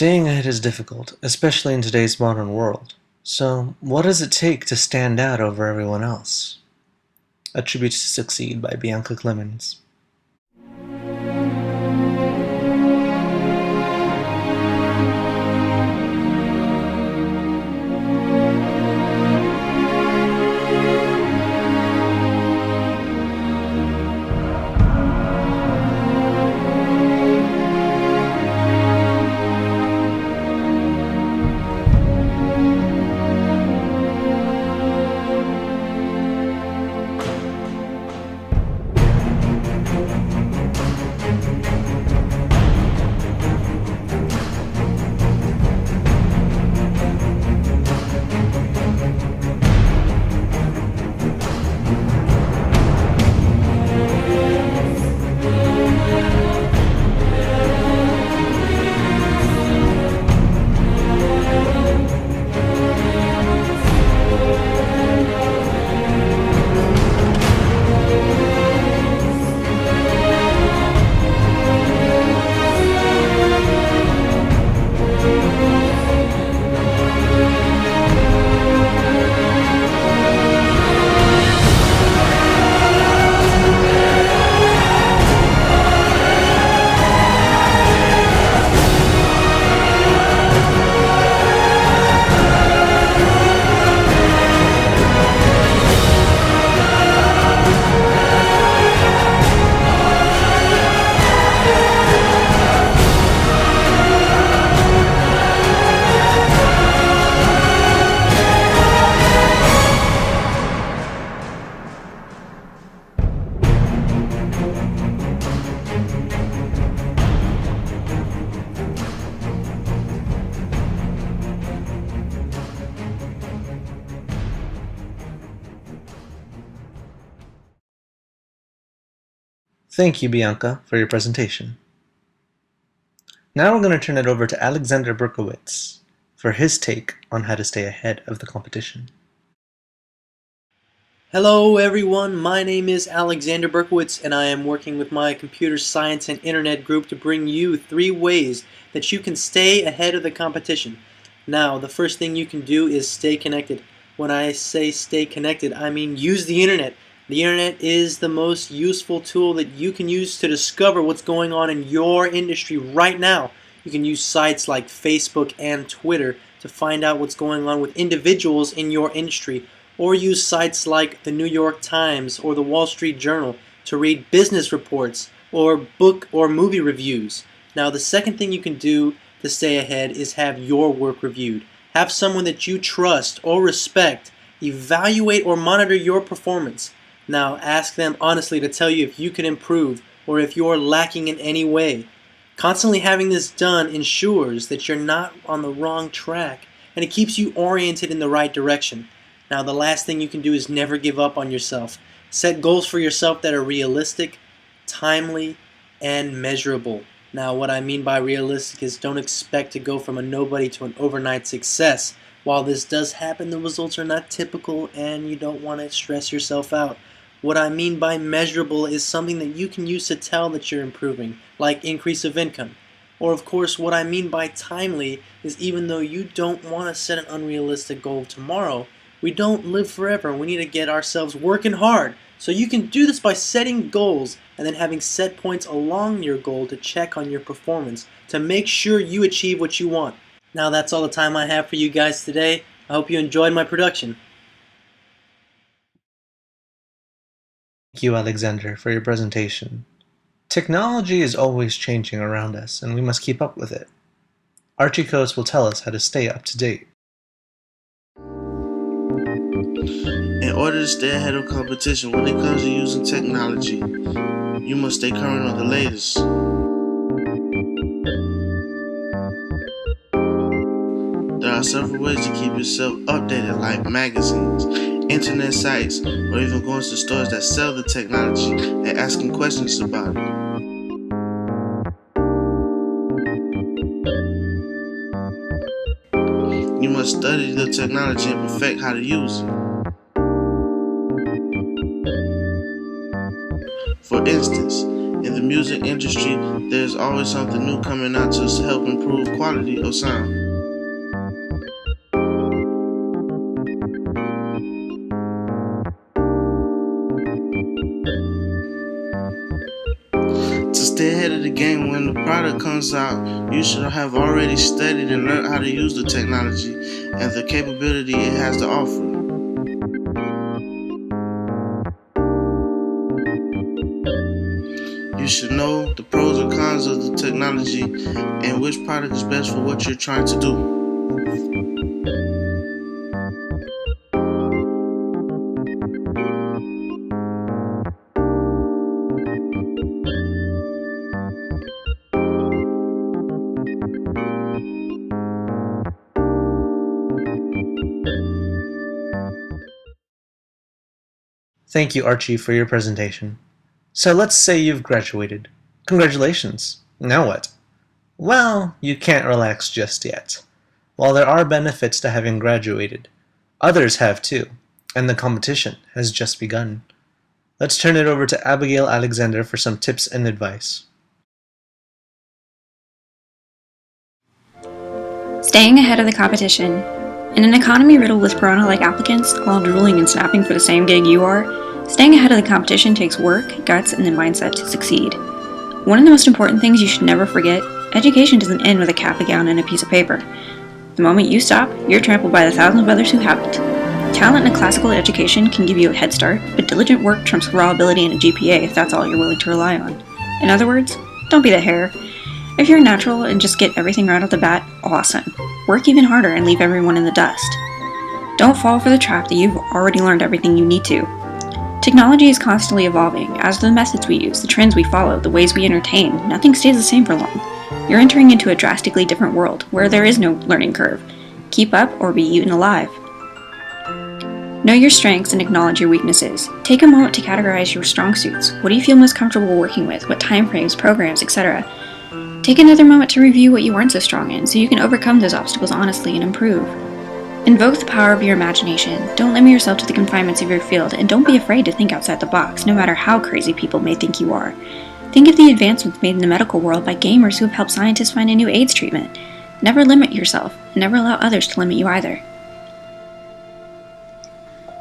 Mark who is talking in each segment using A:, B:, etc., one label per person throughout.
A: Staying ahead is difficult, especially in today's modern world. So, what does it take to stand out over everyone else? A Tribute to Succeed by Bianca Clemens. Thank you, Bianca, for your presentation. Now we're going to turn it over to Alexander Berkowitz for his take on how to stay ahead of the competition.
B: Hello everyone, my name is Alexander Berkowitz and I am working with my computer science and internet group to bring you 3 ways that you can stay ahead of the competition. Now, the first thing you can do is stay connected. When I say stay connected, I mean use the internet. The internet is the most useful tool that you can use to discover what's going on in your industry right now. You can use sites like Facebook and Twitter to find out what's going on with individuals in your industry, or use sites like the New York Times or the Wall Street Journal to read business reports or book or movie reviews. Now, the second thing you can do to stay ahead is have your work reviewed. Have someone that you trust or respect evaluate or monitor your performance. Now, ask them honestly to tell you if you can improve or if you're lacking in any way. Constantly having this done ensures that you're not on the wrong track, and it keeps you oriented in the right direction. Now, the last thing you can do is never give up on yourself. Set goals for yourself that are realistic, timely, and measurable. Now, what I mean by realistic is don't expect to go from a nobody to an overnight success. While this does happen, the results are not typical and you don't want to stress yourself out. What I mean by measurable is something that you can use to tell that you're improving, like increase of income. Or of course, what I mean by timely is even though you don't want to set an unrealistic goal tomorrow, we don't live forever. We need to get ourselves working hard. So you can do this by setting goals and then having set points along your goal to check on your performance to make sure you achieve what you want. Now that's all the time I have for you guys today. I hope you enjoyed my production.
A: Thank you, Alexander, for your presentation. Technology is always changing around us, and we must keep up with it. Archie Coates will tell us how to stay up to date.
C: In order to stay ahead of competition when it comes to using technology, you must stay current on the latest. There are several ways to keep yourself updated, like magazines, internet sites, or even going to stores that sell the technology and asking questions about it. You must study the technology and perfect how to use it. For instance, In the music industry, there's always something new coming out to help improve quality of sound. To stay ahead of the game when the product comes out, you should have already studied and learned how to use the technology and the capability it has to offer. You should know the pros and cons of the technology and which product is best for what you're trying to do.
A: Thank you, Archie, for your presentation. So let's say you've graduated. Congratulations. Now what? Well, you can't relax just yet. While there are benefits to having graduated, others have too, and the competition has just begun. Let's turn it over to Abigail Alexander for some tips and advice.
D: Staying ahead of the competition. In an economy riddled with piranha-like applicants, all drooling and snapping for the same gig you are, staying ahead of the competition takes work, guts, and the mindset to succeed. One of the most important things you should never forget, education doesn't end with a cap, a gown, and a piece of paper. The moment you stop, you're trampled by the thousands of others who haven't. Talent in a classical education can give you a head start, but diligent work trumps raw ability and a GPA if that's all you're willing to rely on. In other words, don't be the hare. If you're natural and just get everything right off the bat, awesome. Work even harder and leave everyone in the dust. Don't fall for the trap that you've already learned everything you need to. Technology is constantly evolving, as are the methods we use, the trends we follow, the ways we entertain. Nothing stays the same for long. You're entering into a drastically different world, where there is no learning curve. Keep up or be eaten alive. Know your strengths and acknowledge your weaknesses. Take a moment to categorize your strong suits. What do you feel most comfortable working with? What timeframes, programs, etc.? Take another moment to review what you weren't so strong in, so you can overcome those obstacles honestly and improve. Invoke the power of your imagination. Don't limit yourself to the confinements of your field, and don't be afraid to think outside the box, no matter how crazy people may think you are. Think of the advancements made in the medical world by gamers who have helped scientists find a new AIDS treatment. Never limit yourself, and never allow others to limit you either.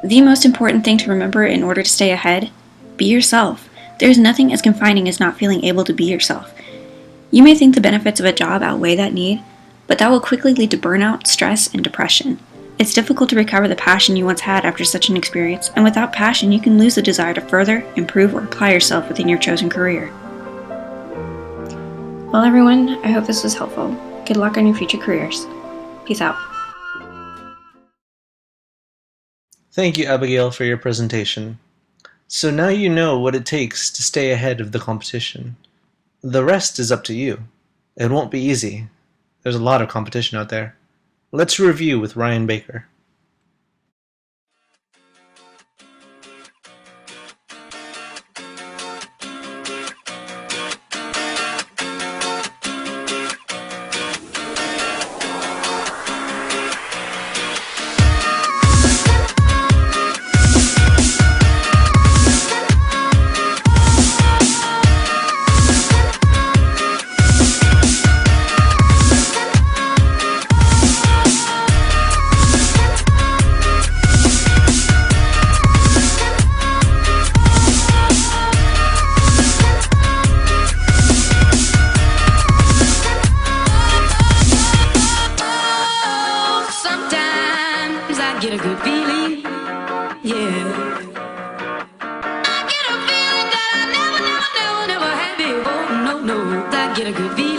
D: The most important thing to remember in order to stay ahead, be yourself. There is nothing as confining as not feeling able to be yourself. You may think the benefits of a job outweigh that need, but that will quickly lead to burnout, stress, and depression. It's difficult to recover the passion you once had after such an experience, and without passion you can lose the desire to further, improve, or apply yourself within your chosen career. Well everyone, I hope this was helpful. Good luck on your future careers. Peace out.
A: Thank you, Abigail, for your presentation. So now you know what it takes to stay ahead of the competition. The rest is up to you. It won't be easy. There's a lot of competition out there. Let's review with Ryan Baker.
E: Get a good feeling, yeah. I get a feeling that I never had before. No, I get a good feeling.